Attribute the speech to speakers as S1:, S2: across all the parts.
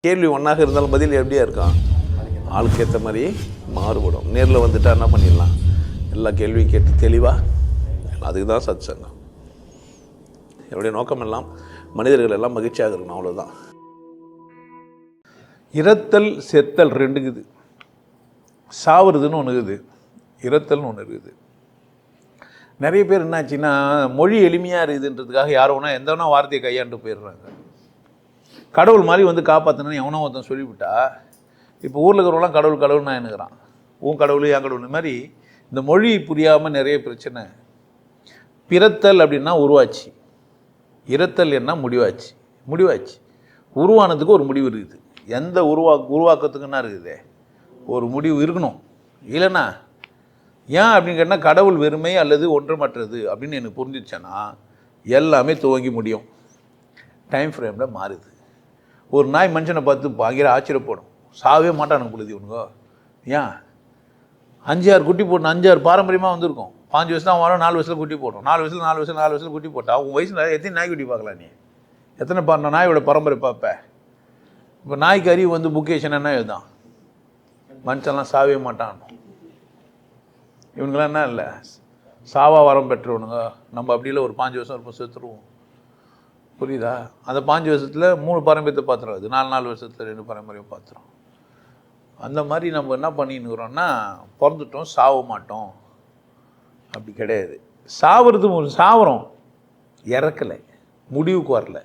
S1: கேள்வி ஒன்றாக இருந்தாலும் பதில் எப்படியா இருக்கான், ஆளுக்கு ஏற்ற மாதிரி மாறுபடும். நேரில் வந்துட்டால் என்ன பண்ணிடலாம், எல்லா கேள்வியும் கேட்டு தெளிவாக. அதுக்கு தான் சத் சங்கம். என்னுடைய நோக்கம் எல்லாம் மனிதர்கள் எல்லாம் மகிழ்ச்சியாக இருக்கணும், அவ்வளோதான். இறத்தல் செத்தல் ரெண்டுக்குது. சாவுறதுன்னு ஒன்று இருக்குது, இறத்தல்னு ஒன்று இருக்குது. நிறைய பேர் என்னாச்சுன்னா மொழி எளிமையாக இருக்குதுன்றதுக்காக யார் வேணா எந்த வேணா வார்த்தையை கையாண்டு போயிடுறாங்க. கடவுள் மாதிரி வந்து காப்பாற்றணும்னு எவனோ ஒருத்தன் சொல்லிவிட்டா, இப்போ ஊரில் இருக்கிறவங்களாம் கடவுள் கடவுள்னா என்னங்கிறான், உன் கடவுள் என் கடவுள். இந்த மாதிரி இந்த மொழி புரியாமல் நிறைய பிரச்சனை. பிறத்தல் அப்படின்னா உருவாச்சு, இறத்தல் என்ன முடிவாச்சு. முடிவாச்சு, உருவானதுக்கு ஒரு முடிவு இருக்குது. எந்த உருவாக்கத்துக்குன்னா இருக்குது, ஒரு முடிவு இருக்கணும். இல்லைன்னா ஏன் அப்படின்னு கேட்டால், கடவுள் வெறுமை அல்லது ஒன்றுமற்றது அப்படின்னு எனக்கு புரிஞ்சிச்சேன்னா எல்லாமே துவங்கி முடியும். டைம் ஃப்ரேமில் மாறுது. ஒரு நாய் மனுஷனை பார்த்து பயங்கர ஆச்சரியப்படும், சாவே மாட்டானுங்க பொழுது இவனுங்க. ஏன் 5-6 குட்டி போடணும், 5-6 பாரம்பரியமாக வந்திருக்கும். 5 வயசு தான் வரும், 4 வயசில் குட்டி போட்டோம், 4 வயசில் குட்டி போட்டா உன் வயசில் எத்தனை நாய் குட்டி பார்க்கலாம், நீ எத்தனை நாயோட பரம்பரை பார்ப்ப. இப்போ நாய்க்கு அறிவு வந்து புக்கேஷன் என்ன இதுதான், மனுஷன்லாம் சாவே மாட்டான். இவனுங்களாம் என்ன இல்லை, சாவா வரம் பெற்றவனுங்க. நம்ம அப்படி இல்லை, ஒரு 5 வருஷம் இருப்போம், செத்துருவோம். புரியுதா? அந்த 5 வருஷத்தில் 3 பாரம்பரியத்தை பார்த்துரும், அது 4 வருஷத்தில் 2 பாரம்பரியம் பார்த்துரும். அந்த மாதிரி நம்ம என்ன பண்ணின்னுக்கிறோன்னா, பிறந்துட்டோம் சாவ மாட்டோம் அப்படி கிடையாது. சாவுறது சாவுறோம், இறக்கலை, முடிவுக்கு வரல.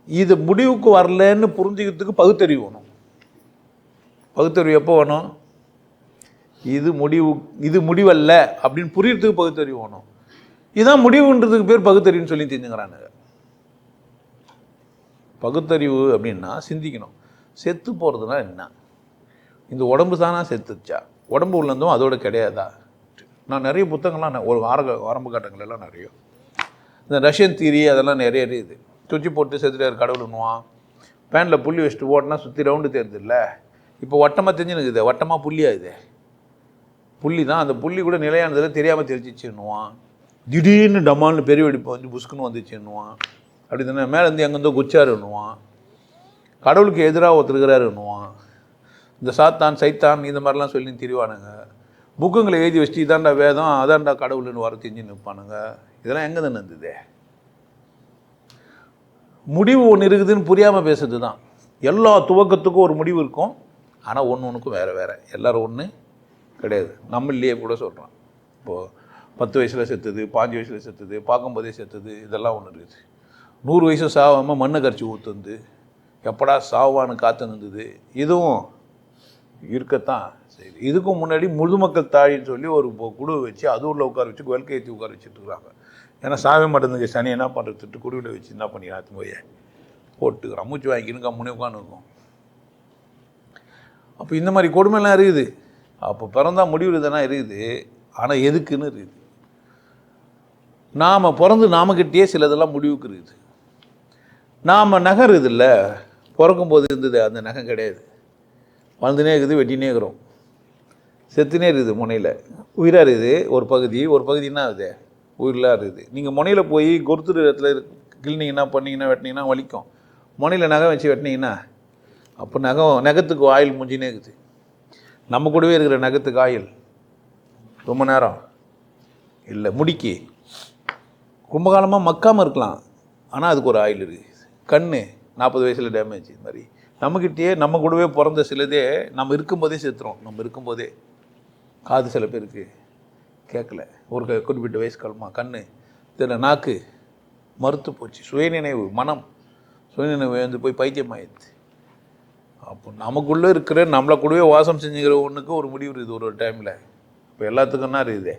S1: இது முடிவுக்கு வரலன்னு புரிஞ்சுக்கிறதுக்கு பகுத்தறிவு வேணும். பகுத்தறிவு எப்போ வேணும், இது முடிவல்ல அப்படின்னு புரியறதுக்கு பகுத்தறிவு வேணும். இதுதான் முடிவுன்றதுக்கு பேர் பகுத்தறிவுன்னு சொல்லி தெரிஞ்சுக்கிறானுங்க. பகுத்தறிவு அப்படின்னா சிந்திக்கணும். செத்து போகிறதுனா என்ன, இந்த உடம்பு தானா செத்துச்சா, உடம்பு உள்ளதும் அதோட கிடையாதா. நான் நிறைய புத்தகங்கள்லாம் ஒரு ஆரம்ப கட்டங்களெல்லாம் நிறைய இந்த ரஷ்யன் தியரி அதெல்லாம் நிறைய இருக்குது. சுற்றி போட்டு செத்துட்டார் கடவுளுன்னுவான், பேனில் புள்ளி வச்சுட்டு ஓட்டினா சுற்றி ரவுண்டு தெரியுது இல்லை. இப்போ வட்டமாக தெரிஞ்சுனுக்குது, வட்டமாக புள்ளியாகுது. புள்ளி தான், அந்த புள்ளி கூட நிலையானதில் தெரியாமல் தெரிஞ்சிச்சுன்னுவான். திடீர்னு டமால்னு பெரிய வெடிப்பு வந்து புஷ்குன்னு வந்துச்சுன்னுவான். அப்படி தானே மேலேருந்து எங்கேருந்தோ குச்சாருன்னுவான். கடவுளுக்கு எதிராக ஒருத்தருக்கிறாருன்னுவான். இந்த சாத்தான் சைத்தான் இந்த மாதிரிலாம் சொல்லி திரிவானுங்க. புக்குங்களை எழுதி வச்சுட்டு இதாண்டா வேதம் அதாண்டா கடவுள்னு வர தெரிஞ்சு நிற்பானுங்க. இதெல்லாம் எங்கே தானே இருந்தது. முடிவு ஒன்று இருக்குதுன்னு புரியாமல் பேசுறது தான். எல்லா துவக்கத்துக்கும் ஒரு முடிவு இருக்கும், ஆனால் ஒன்றுக்கும் வேறு எல்லோரும் ஒன்று கிடையாது. நம்மளையே கூட சொல்கிறான், இப்போது 10 வயசில் செத்துது, 5 வயசில் செத்துது, பார்க்கும்போதே செத்துது, இதெல்லாம் ஒன்று இருக்குது. 100 வயசு சாவாமல் மண்ணை கரைச்சி ஊற்றுந்து எப்படா சாவான்னு காத்து நின்றுது, இதுவும் இருக்கத்தான் சரி. இதுக்கும் முன்னாடி முதுமக்கள் தாழின்னு சொல்லி ஒரு குழு வச்சு அது உள்ள உட்கார வச்சு வெல்க ஏற்றி உட்கார வச்சுட்டு இருக்கிறாங்க. ஏன்னா சாவே மாட்டேங்குது, சனி என்ன பண்ணுறதுட்டு குழுவில் வச்சு என்ன பண்ணிக்கிறான், போய் போட்டுக்கிறான், மூச்சு வாங்கிக்கின்னு கம்முனே உட்காந்துருக்கும். அப்போ இந்த மாதிரி கொடுமைலாம் இருக்குது. அப்போ பிறந்தா முடிவு தானே இருக்குது, ஆனால் எதுக்குன்னு இருக்குது. நாம் பிறந்து நாமக்கிட்டேயே சிலதெல்லாம் முடிவுக்கு இருக்குது. நாம் நகருது இல்லை, பிறக்கும்போது இருந்தது அந்த நகம் கிடையாது. வளர்ந்துனே இருக்குது, வெட்டினே இருக்கிறோம், செத்துனே இருக்குது. முனையில் உயிராக இருக்குது ஒரு பகுதி என்ன ஆகுது, உயிரெலாம் இருக்குது. நீங்கள் முனையில் போய் கொருத்துற இடத்துல கிள்னிங்கன்னா பண்ணிங்கன்னா வெட்டினீங்கன்னா வலிக்கும். முனையில் நகம் வச்சு வெட்டினீங்கன்னா அப்போ நகத்துக்கு ஆயில் முடிஞ்சினே இருக்குது. நம்ம கூடவே இருக்கிற நகத்துக்கு ஆயில் ரொம்ப நேரம் இல்லை, முடிக்கு ரொம்ப காலமாக மக்காமல் இருக்கலாம், ஆனால் அதுக்கு ஒரு ஆயில் இருக்குது. கண் 40 வயசில் டேமேஜ். இது மாதிரி நம்மக்கிட்டேயே நம்ம கூடவே பிறந்த சிலதே நம்ம இருக்கும்போதே செத்துறோம். நம்ம இருக்கும்போதே காது சில பேருக்கு கேட்கல, ஒரு குறிப்பிட்ட வயசு காலமாக கண் தெரியல, நாக்கு மறுத்து போச்சு, சுயநினைவு மனம் சுயநினைவு வந்து போய் பைத்தியம் ஆயிடுச்சு. அப்போ நமக்குள்ளே இருக்கிற நம்மளை கூடவே வாசம் செஞ்சுக்கிற ஒன்றுக்கு ஒரு முடிவு இருக்குது ஒரு டைமில். இப்போ எல்லாத்துக்குன்னா இருக்குதே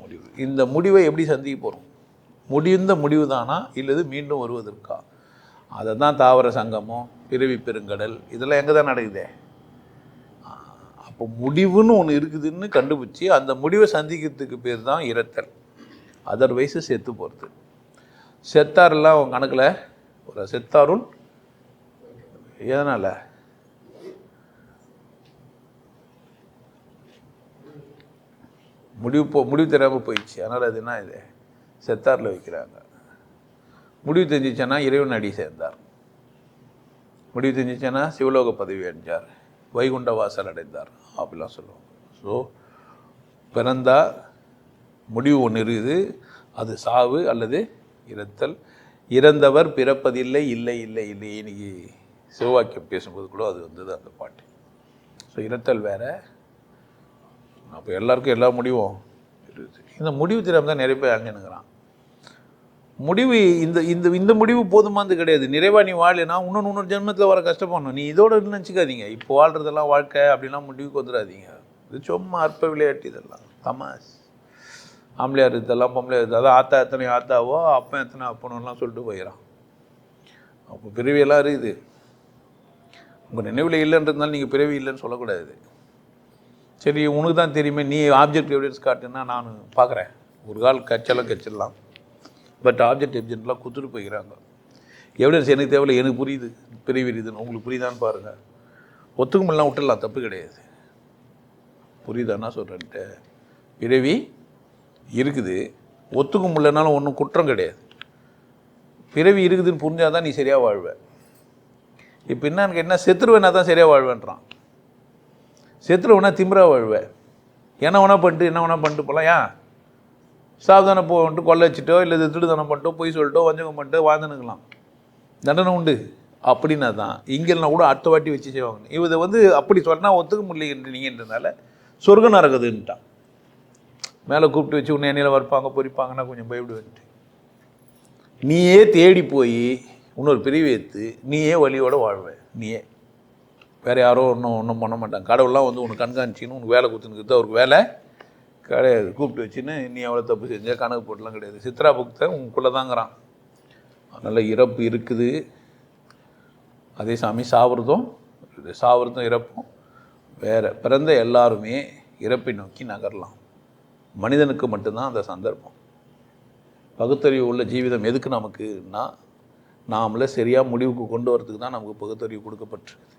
S1: முடிவு. இந்த முடிவை எப்படி சந்திக்க போகிறோம், முடிந்த முடிவு தானா இல்லது மீண்டும் வருவதற்கா? அதை தான் தாவர சங்கமம், பிறவி பெருங்கடல், இதெல்லாம் எங்கே தான் நடக்குதே. அப்போ முடிவுன்னு ஒன்று இருக்குதுன்னு கண்டுபிடிச்சி அந்த முடிவை சந்திக்கிறதுக்கு பேர் தான் இறத்தல். அதர்வைஸு செத்து போகிறது. செத்தாரெல்லாம் அவங்க கணக்கில் ஒரு செத்தாருள் எதனால் முடிவு தெரியாமல் போயிடுச்சு, அதனால் அது என்ன இது செத்தாரில் வைக்கிறாங்க. முடிவு தெரிஞ்சிச்சேன்னா இறைவன் அடி சேர்ந்தார். முடிவு தெரிஞ்சிச்சேன்னா சிவலோக பதவி அடைஞ்சார், வைகுண்ட வாசல் அடைந்தார் அப்படிலாம் சொல்லுவோம். ஸோ பிறந்தா முடிவு ஒன்று இருக்குது, அது சாவு அல்லது இறத்தல். இறந்தவர் பிறப்பதில்லை, இல்லை இல்லை இல்லை. இன்னைக்கு சிவவாக்கியம் பேசும்போது கூட அது வந்தது அந்த பாட்டு. ஸோ இறத்தல் வேறு. அப்போ எல்லாருக்கும் எல்லா முடிவும் இருக்குது. இந்த முடிவு தெரியாமல் தான் நிறைய பேர் அங்கேனுங்கிறான். முடிவு இந்த இந்த இந்த முடிவு போதுமானது கிடையாது. நிறைவாக நீ வாழனா இன்னொரு ஜென்மத்தில் வர கஷ்டப்படணும். நீ இதோட நினச்சிக்காதீங்க. இப்போ வாழ்கிறதெல்லாம் வாழ்க்கை அப்படிலாம் முடிவுக்கு வந்துடாதீங்க. இது சும்மா அற்ப விளையாட்டு, இதெல்லாம் தமாஸ். ஆம்பளையார் இதெல்லாம் பொம்பளையார், அதான் ஆத்தா எத்தனை ஆத்தாவோ அப்போ எத்தனை அப்பனுலாம் சொல்லிட்டு போயிடறான். அப்போ பிறவியெல்லாம் இருக்குது. உங்கள் நினைவில் இல்லைன்றதுனால நீங்கள் பிறவி இல்லைன்னு சொல்லக்கூடாது. சரி உனக்கு தான் தெரியுமே, நீ ஆப்ஜெக்ட் எவிடன்ஸ் காட்டுன்னா நான் பார்க்குறேன். ஒரு கால் கச்சிடலாம், பட் ஆப்ஜெக்ட் எவிடன்ஸ்லாம் கொடுத்துட்டு போய்க்கிறாங்க. எவிடன்ஸ் எனக்கு தேவையில்லை, எனக்கு புரியுது பிறவி இருக்குதுன்னு. உங்களுக்கு புரியுதான்னு பாருங்கள். ஒத்துக்குமெல்லாம் விட்டுடலாம், தப்பு கிடையாது. புரியுதான்னா சொல்கிறேன்ட்டு, பிறவி இருக்குது, ஒத்துக்க முடியலனாலும் ஒன்றும் குற்றம் கிடையாது. பிறவி இருக்குதுன்னு புரிஞ்சால் தான் நீ சரியாக வாழ்வேன். இப்போ என்னன்னு கேட்டால் செத்துருவேனா தான் சரியாக வாழ்வேன்றான். செத்துருவேனா திமிரா வாழ்வேன். என்ன வேணா பண்ணிட்டு என்ன வேணா பண்ணிட்டு போகலாம். ஏன் சாவதானம் போட்டு கொள்ளை வச்சுட்டோ இல்லை திருடுதானம் பண்ணிட்டோ பொய் சொல்லிட்டோ வஞ்சகம் பண்ணிட்டோ வாழ்ந்துனுக்கலாம், தண்டனை உண்டு. அப்படின்னா தான் இங்கேனா கூட அடுத்த வாட்டி வச்சு செய்வாங்க. இதை அப்படி சொன்னால் ஒத்துக்க முடியல நீங்கன்றதுனால சொர்க்கம் நடக்குதுன்ட்டான். மேலே கூப்பிட்டு வச்சு உன்னை எண்ணெயில் வறுப்பாங்க பொறிப்பாங்கன்னா கொஞ்சம் பயப்படுவேன்ட்டு நீயே தேடி போய் இன்னொரு பிரிவு ஏற்று நீயே வழியோடு வாழ்வேன். நீயே வேறு யாரோ ஒன்றும் பண்ண மாட்டாங்க. கடவுள்லாம் உனக்கு கண்காணிச்சின்னு உனக்கு வேலை கொடுத்துனுக்குது. அவருக்கு வேலை கிடையாது. கூப்பிட்டு வச்சுன்னு நீ எவ்வளோ தப்பு செஞ்சால் கணக்கு போட்டுலாம் கிடையாது. சித்ரா புக்தை உங்களுக்குள்ளே தாங்கிறான். அதனால் இறப்பு இருக்குது. அதே சாமி சாவுறதும் இறப்பும் வேறு. பிறந்த எல்லாருமே இறப்பை நோக்கி நகரலாம். மனிதனுக்கு மட்டும்தான் அந்த சந்தர்ப்பம். பகுத்தறிவு உள்ள ஜீவிதம் எதுக்கு நமக்குன்னா, நாமளே சரியாக முடிவுக்கு கொண்டு வரதுக்கு தான் நமக்கு பகுத்தறிவு கொடுக்கப்பட்டிருக்குது.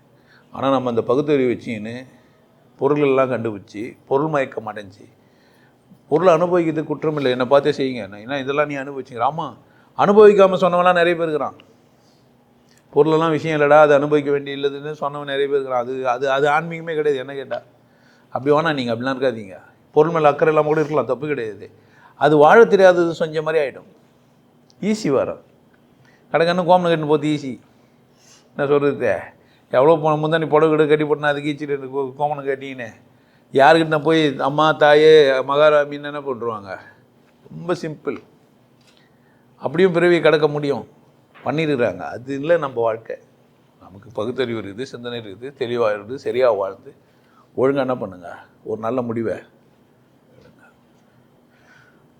S1: ஆனால் நம்ம அந்த பகுத்தறிவு வச்சின்னு பொருளெல்லாம் கண்டுபிடிச்சி பொருள் மயக்கம் அடைஞ்சி, பொருளை அனுபவிக்கிறது குற்றம் இல்லை, என்னை பார்த்தே செய்யுங்க, ஏன்னா இதெல்லாம் நீ அனுபவிச்சிங்க. ஆமாம், அனுபவிக்காமல் சொன்னவெல்லாம் நிறைய பேர் இருக்கிறான். பொருளெல்லாம் விஷயம் இல்லைடா, அது அனுபவிக்க வேண்டிய இல்லைன்னு சொன்னவன் நிறைய பேர் இருக்கிறான். அது ஆன்மீகமே கிடையாது. என்ன கேட்டால் அப்படி வேணா நீங்கள் அப்படிலாம் இருக்காதீங்க. பொருள் மேலே அக்கறை இல்லாமல் கூட இருக்கலாம், தப்பு கிடையாது. அது வாழ தெரியாதது செஞ்ச மாதிரி ஆகிடும். ஈஸி வரும். கடைக்கண்ணு கோமனை கட்டின்னு போது ஈஸி. என்ன சொல்கிறது, எவ்வளோ முந்தானி புடவை கட்டி போட்டுனா அதுக்கு ஈச்சிட்டு கோமனை கட்டின்னு யாருக்கிட்ட போய் அம்மா தாயே மகாராமின்னு என்ன பண்ணுருவாங்க. ரொம்ப சிம்பிள். அப்படியும் பிறவி கிடக்க முடியும், பண்ணிடுறாங்க. அது இல்லை நம்ம வாழ்க்கை. நமக்கு பகுத்தறிவு இருக்குது, சிந்தனை இருக்குது, தெளிவாக இருக்குது, சரியாக வாழ்ந்து ஒழுங்காக என்ன பண்ணுங்க, ஒரு நல்ல முடிவை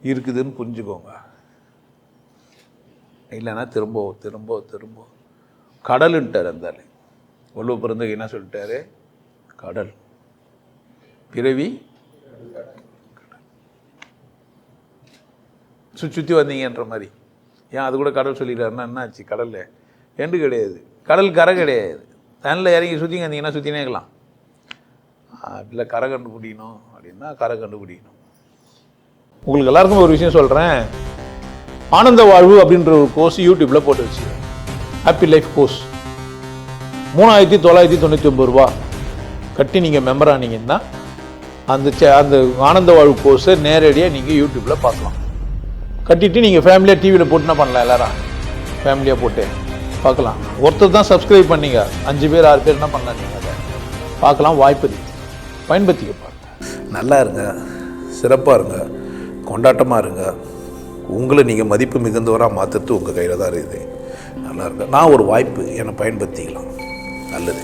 S1: இருக்குதுன்னு புரிஞ்சுக்கோங்க. இல்லைன்னா திரும்ப கடலுன்ட்டார். இருந்தாலே வள்ளுவ பிறந்தக்கு என்ன சொல்லிட்டாரு, கடல் பிறவி சுற்றி வந்தீங்கன்ற மாதிரி. ஏன் அது கூட கடல் சொல்லிடுறாருன்னா என்ன ஆச்சு, கடலில் எண்டு கிடையாது, கடல் கரை கிடையாது. தண்ணில் இறங்கி சுற்றிங்க வந்தீங்கன்னா சுற்றினே இருக்கலாம். இல்லை கரை கண்டுபிடிக்கணும் அப்படின்னா கரை கண்டுபிடிக்கணும். உங்களுக்கு எல்லாருக்கும் ஒரு விஷயம் சொல்கிறேன். ஆனந்த வாழ்வு அப்படின்ற ஒரு கோர்ஸ் யூடியூப்பில் போட்டு வச்சு, ஹாப்பி லைஃப் கோர்ஸ் 3999 ரூபா கட்டி நீங்கள் மெம்பர் ஆனீங்கன்னா அந்த ஆனந்த வாழ்வு கோர்ஸை நேரடியாக நீங்கள் யூடியூப்பில் பார்க்கலாம். கட்டிட்டு நீங்கள் ஃபேமிலியாக டிவியில் போட்டுனா பண்ணலாம். எல்லாரும் ஃபேமிலியாக போட்டு பார்க்கலாம். ஒருத்தர் தான் சப்ஸ்கிரைப் பண்ணீங்க, 5 பேர் 6 பேர் என்ன பண்ணலாம், நீங்கள் அதை பார்க்கலாம். வாய்ப்பு இருக்குது, பயன்படுத்திக்க பாருங்க. நல்லா இருங்க, சிறப்பாக இருங்க, கொண்டாட்டமாக இருங்க. உங்களை நீங்கள் மதிப்பு மிகுந்தவராக மாற்றுறது உங்கள் கையில் தான் இருக்குது. நல்லா இருங்க. நான் ஒரு வாய்ப்பு, என்னை பயன்படுத்திக்கலாம். நல்லது.